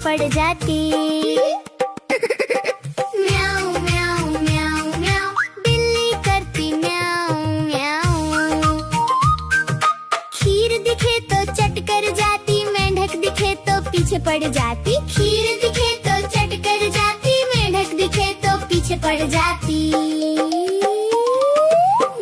पड़ जाती। म्याऊं म्याऊं म्याऊं म्याऊं, बिल्ली करती म्याऊं म्याऊं। खीर दिखे तो चट कर जाती, मेंढक दिखे तो पीछे पड़ जाती। खीर दिखे तो चट कर जाती, मेंढक दिखे तो पीछे पड़ जाती।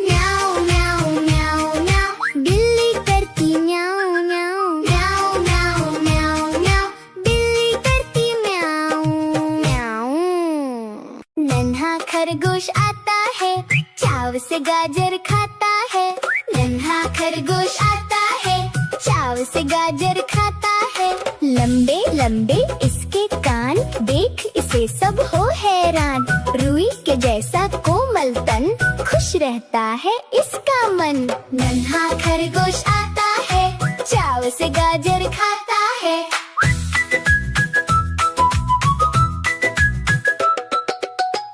म्याऊं म्याऊं म्याऊं म्याऊं, बिल्ली करती म्याऊं म्याऊं। म्याऊं म्याऊं म्याऊं म्याऊं, बिल्ली करती म्याऊं म्याऊं। नन्हा खरगोश आता है, चाव से गाजर खाता है। नन्हा खरगोश आता है, चाव से गाजर खाता है। लंबे लंबे इसके कान, देख इसे सब हो हैरान। रुई के जैसा कोमल तन, खुश रहता है इसका मन। नन्हा खरगोश आता है, चाव से गाजर खाता है।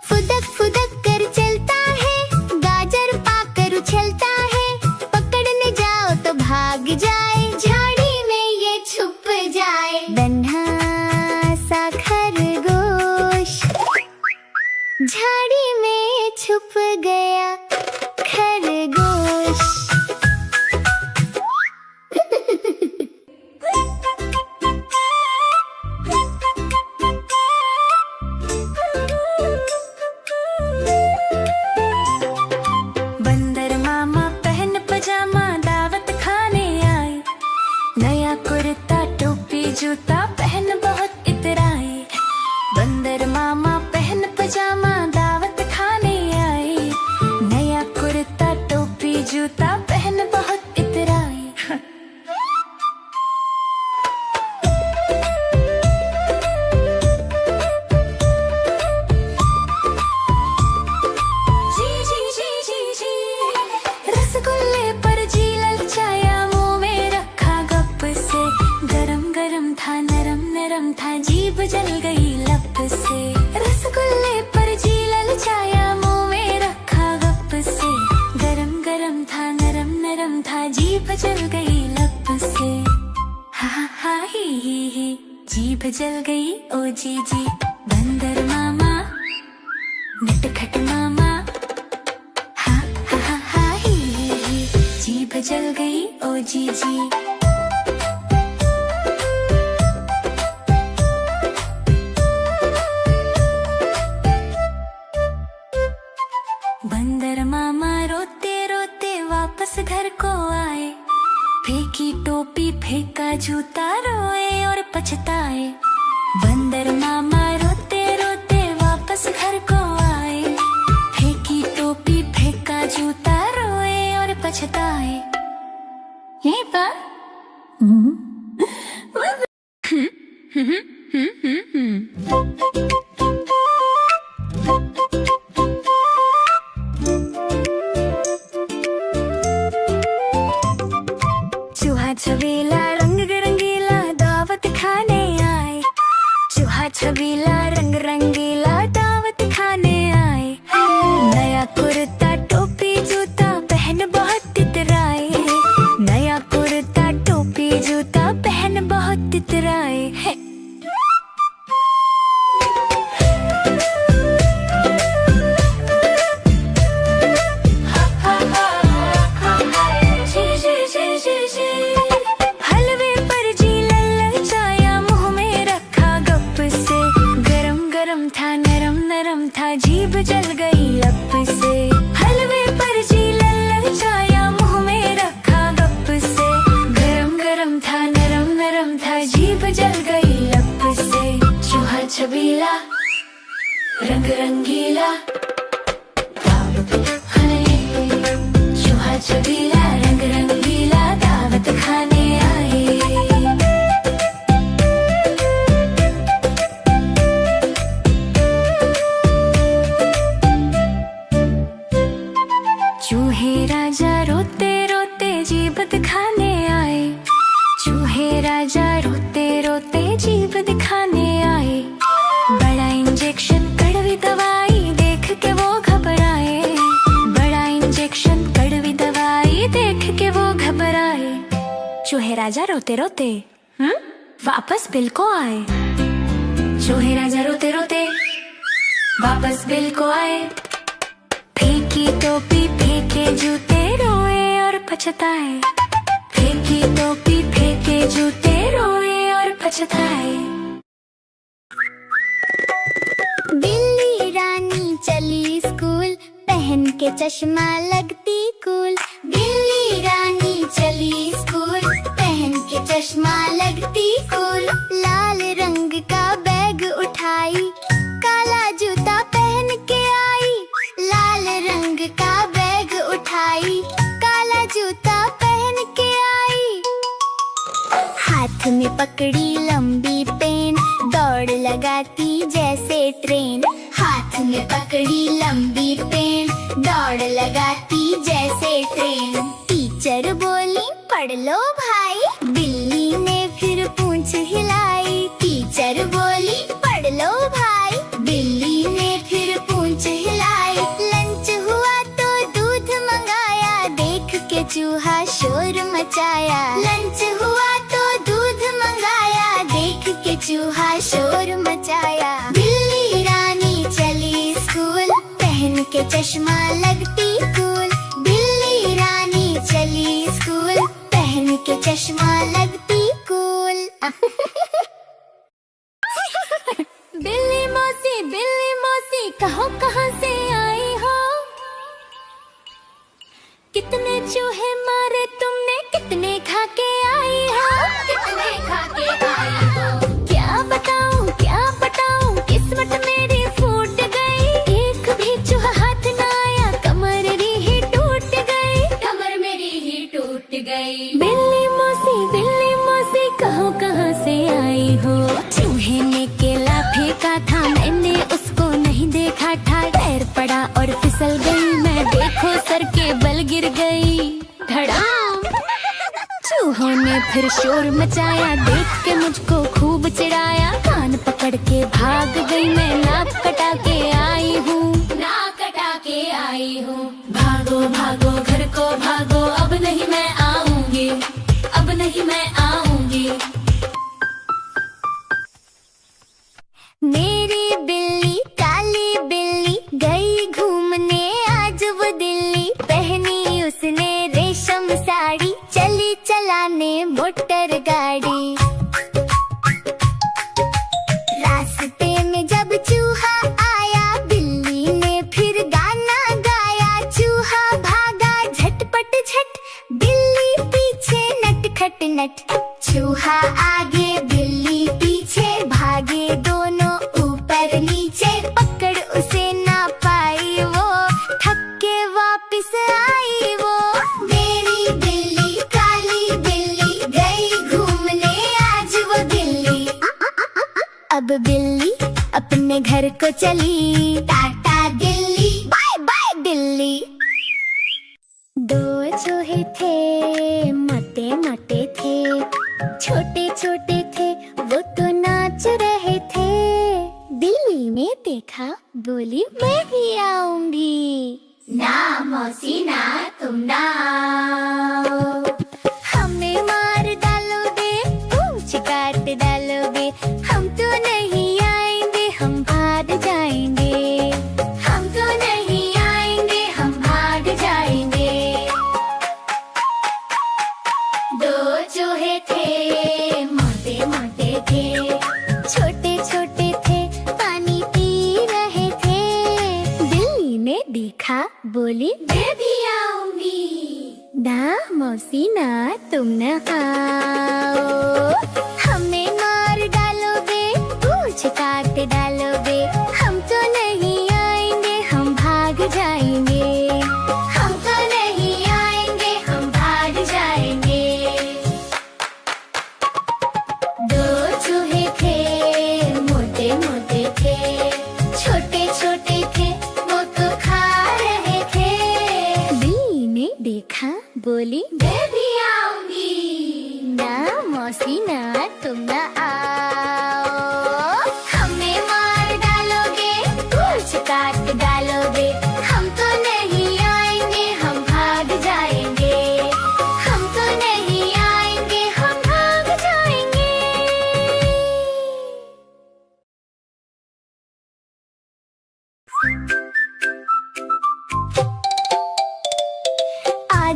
फुदक फुदक कर चलता है, गाजर पाकर उछलता है। पकड़ने जाओ तो भाग जाए, झाड़ी में ये छुप जाए। नन्हा सा खरगोश झाड़ी में छुप गया खरगोश। बंदर मामा पहन पजामा, दावत खाने आए। नया कुर्ता टोपी जूता पहन बहुत इतराए। बंदर मामा पहन पजामा, दावत खाने आए। नया कुर्ता टोपी जूता पहन बहुत इतराए। जी जी जी जी जी, रसगुल्ले पर जी ललचाया, मुंह में रखा गप से। गरम गरम था, नरम नरम था, जीभ जल गई लप से। रसगुल्ले पर जी ललचाया, मुंह में रखा गप से। गरम गरम था, नरम नरम था, जीभ जल गई लप से। हा हा ही, जीभ जल गई ओ जी जी। बंदर मामा नटखट मामा, हा हा हा हा ही, जीभ जल गई ओ जी जी। बंदर मामा रोते रोते वापस घर को आए। फेंकी टोपी फेंका जूता, रोए और पछताए। बंदर मामा रोते रोते वापस घर को आए। फेंकी टोपी फेंका जूता, रोए और पछताए। यहीं पर चूहा छबीला रंग रंगीला, दावत खाने आए। चूहा छबीला रंग रंगीला, दावत खाने आए। नया कुर्ता टोपी जूता पहन बहुत इतराए। नया कुर्ता टोपी जूता पहन बहुत इतराए। हलवे पर जी ललचाया, मुंह में रखा गप से। गरम गरम था, नरम नरम था, जीभ जल गई लप से। हलवे पर जी ललचाया, मुंह में रखा गप से। गरम गरम था, नरम नरम था, जीभ जल गई लप से। चूहा छबीला रंग रंगीला, चूहा छबीला रंग रंगीला, दावत खाने आए। चूहे राजा रोते रोते जीभ दिखाने आए। चूहे राजा रोते रोते जीभ दिखाने आए। बड़ा इंजेक्शन कड़वी दवाई देख के वो घबराए। बड़ा इंजेक्शन कड़वी दवाई देख के वो घबराए। चूहे राजा रोते रोते वापस बिल को आए। चूहे राजा रोते रोते वापस बिल को आए। फेंकी टोपी फेंके जूते, रोए और पछताए। फेंकी टोपी फेंके जूते, रोए और पछताए। बिल्ली रानी चली स्कूल, पहन के चश्मा लगती कूल। बिल्ली रानी चली स्कूल, पहन के चश्मा लगती कूल। लाल रंग का बैग उठाई, काला जूता पहन के आई। लाल रंग का बैग उठाई, काला जूता पहन के आई। हाथ में पकड़ी लंबी पेन, दौड़ लगाती जैसे ट्रेन। हाथ में पकड़ी लंबी पेन, दौड़ लगाती जैसे ट्रेन। टीचर बोली पढ़ लो भाई, बिल्ली ने फिर पूंछ हिलाई। टीचर बोली पढ़ लो भाई, बिल्ली ने फिर पूंछ हिलाई। लंच हुआ तो दूध मंगाया, देख के चूहा शोर मचाया। लंच हुआ तो दूध मंगाया, देख के चूहा शोर मचाया। बिल्ली रानी चली स्कूल, पहन के चश्मा लगती कूल। बिल्ली रानी चली स्कूल, पहन के चश्मा लगती कूल। बिल्ली मौसी कहो कहाँ से आई हो? कितने चूहे मारे तुमने, कितने खा के आई हो? कितने खा के आई हो? क्या बताऊं किस्मत मेरी फूट गई। एक भी चूहा हाथ न आया, कमर ही टूट गई। कमर मेरी ही टूट गई। बिल्ली मौसी कहो कहाँ से आई हो? चूहे ने केला फेंका था, मैंने उसको नहीं देखा था। पैर पड़ा और फिसल गई मैं, देखो सर के बल गिर गई। धड़ाम! चूहों ने फिर शोर मचाया, देख के मुझको खूब चिढ़ाया। कान पकड़ के भाग गई मैं, नाक कटा के आई हूँ। नाक कटा के आई हूँ। भागो भागो घर को भागो, अब नहीं मैं आऊंगी, अब नहीं मैं आऊंगी। मेरी बिल्ली काली बिल्ली गई घूमने आज वो दिल्ली। पहनी उसने रेशम साड़ी, चली चलाने मोटर गाड़ी। रास्ते में जब चूहा आया, बिल्ली ने फिर गाना गाया। चूहा भागा झटपट झट, बिल्ली पीछे नटखट नट। चूहा आगे बिल्ली पीछे, भागे दोनों ऊपर नीचे। पकड़ उसे ना पाई वो, थक के वापिस आई वो। मेरी बिल्ली काली बिल्ली गई घूमने आज वो दिल्ली। अब बिल्ली अपने घर को चली, टाटा दिल्ली, बाय बाय दिल्ली। दो चूहे थे, मोटे मोटे थे, छोटे छोटे थे, वो तो नाच रहे थे। बिल्ली ने देखा, बोली मैं भी आऊंगी। ना मौसी ना, तुम ना आओ। हमें मार डालोगे, पूंछ काट डालोगे, हम तो नहीं आएंगे, हम भाग जाएंगे। हम तो नहीं आएंगे, हम भाग जाएंगे। दो चूहे थे, मोटे मोटे थे, छोटे छोटे थे, पानी पी रहे थे। बिल्ली ने देखा, बोली मैं भी आऊंगी। ना मौसी ना, तुम न आओ। हमें मार डालोगे, पूंछ काट डालोगे, हम तो नहीं आएंगे, हम भाग जाएंगे। हम तो नहीं आएंगे, हम भाग जाएंगे। दो चूहे थे, मोटे मोटे थे, छोटे छोटे थे, वो तो खा रहे थे। बिल्ली ने देखा, बोली मैं भी आऊंगी। ना मौसी ना, तुम ना आओ। हमें मार डालोगे, पूंछ काट डालोगे,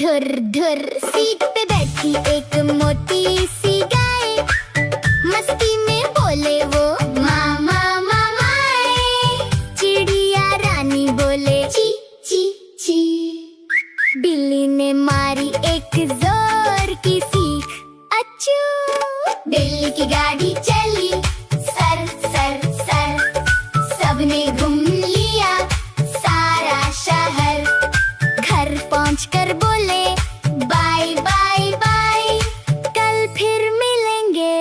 धुर धुर। सीट पे बैठी एक मोटी सी गाय, मस्ती में बोले वो मामा मामाए। चिड़िया रानी बोले ची ची ची। बिल्ली ने मारी एक जोर की सीख, अच्छू। बिल्ली की गाड़ी चली सर सर सर, सबने घूम लिया सारा शहर। घर पहुंचकर बोले बाय बाय बाय, कल फिर मिलेंगे।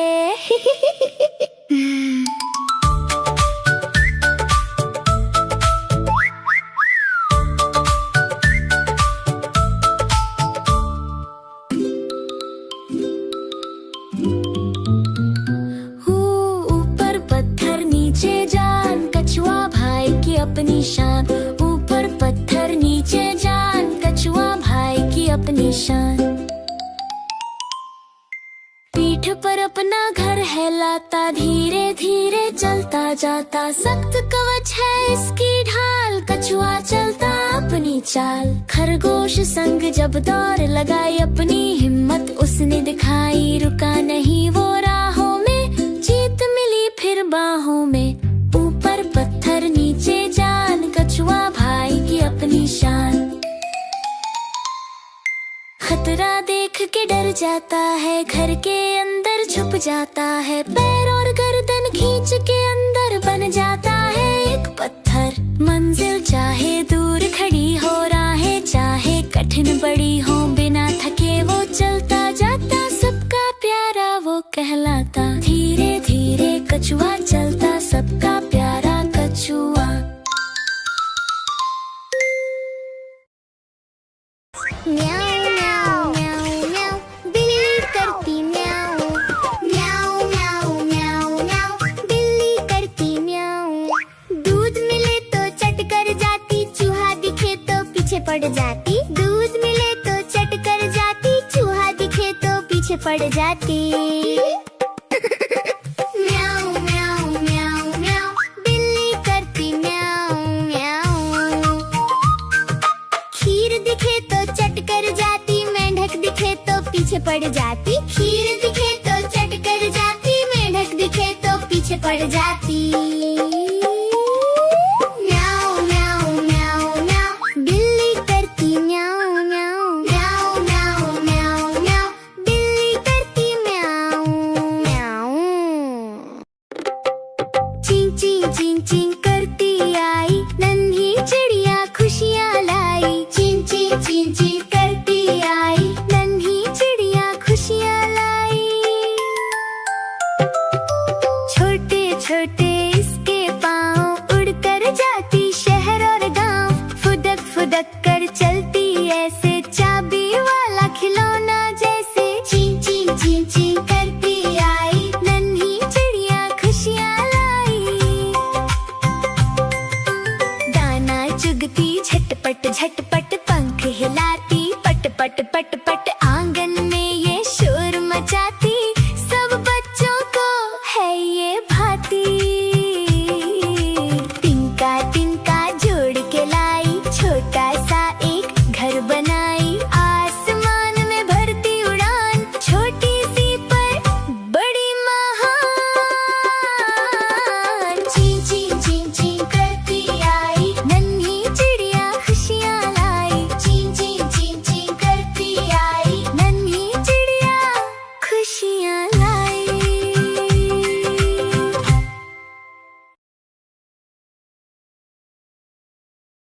ऊपर पत्थर नीचे जान, कछुआ भाई की अपनी शान। ऊपर पत्थर नीचे जान, कछुआ भाई की अपनी शान। पीठ पर अपना घर है लाता, धीरे धीरे चलता जाता। सख्त कवच है इसकी ढाल, कछुआ चलता अपनी चाल। खरगोश संग जब दौड़ लगाई, अपनी हिम्मत उसने दिखाई। रुका नहीं वो राहों में, जीत मिली फिर बाहों में। ऊपर पत्थर नीचे जान, कछुआ भाई की अपनी शान। खतरा देख के डर जाता है, घर के अंदर छुप जाता है। पैर और गर्दन खींच के अंदर बन जाता है एक पत्थर। मंजिल चाहे दूर खड़ी हो, राहें चाहे कठिन बड़ी हो, बिना थके वो चलता जाता। सबका प्यारा वो कहलाता, धीरे धीरे कछुआ चलता, सबका प्यारा कछुआ। म्याऊ म्याऊ म्याऊ म्याऊ, बिल्ली करती म्याऊ। म्याऊ म्याऊ म्याऊ म्याऊ, बिल्ली करती म्याऊ। दूध मिले तो चट कर जाती, चूहा दिखे तो पीछे पड़ जाती। दूध मिले तो चट कर जाती, चूहा दिखे तो पीछे पड़ जाती। म्याऊ म्याऊ म्याऊ म्याऊ, बिल्ली करती म्याऊ म्याऊ। खीर दिखे तो चट कर जाती, मेंढक दिखे तो पीछे पड़ जाती। खीर दिखे तो चट कर जाती, मेंढक दिखे तो पीछे पड़ जाती। म्याऊ म्याऊ म्याऊ म्याऊ, बिल्ली करती म्याऊ म्याऊ। म्याऊ म्याऊ म्याऊ म्याऊ, बिल्ली करती म्याऊ म्याऊ। चीं चीं चीं चीं करती आई, नन्ही चिड़िया खुशियाँ लाई। चीं चीं चीं चीं करती आई, नन्ही चिड़िया खुशियाँ लाई। छोटे छोटे इसके पाँव, उड़कर जाती शहर और गांव। फुदक फुदक कर चलती ऐसे, चाबी वाला खिलौना जैसे। चीं चीं चीं चीं करती आई, नन्ही चिड़िया खुशियाँ लाई। दाना चुगती झटपट झटपट,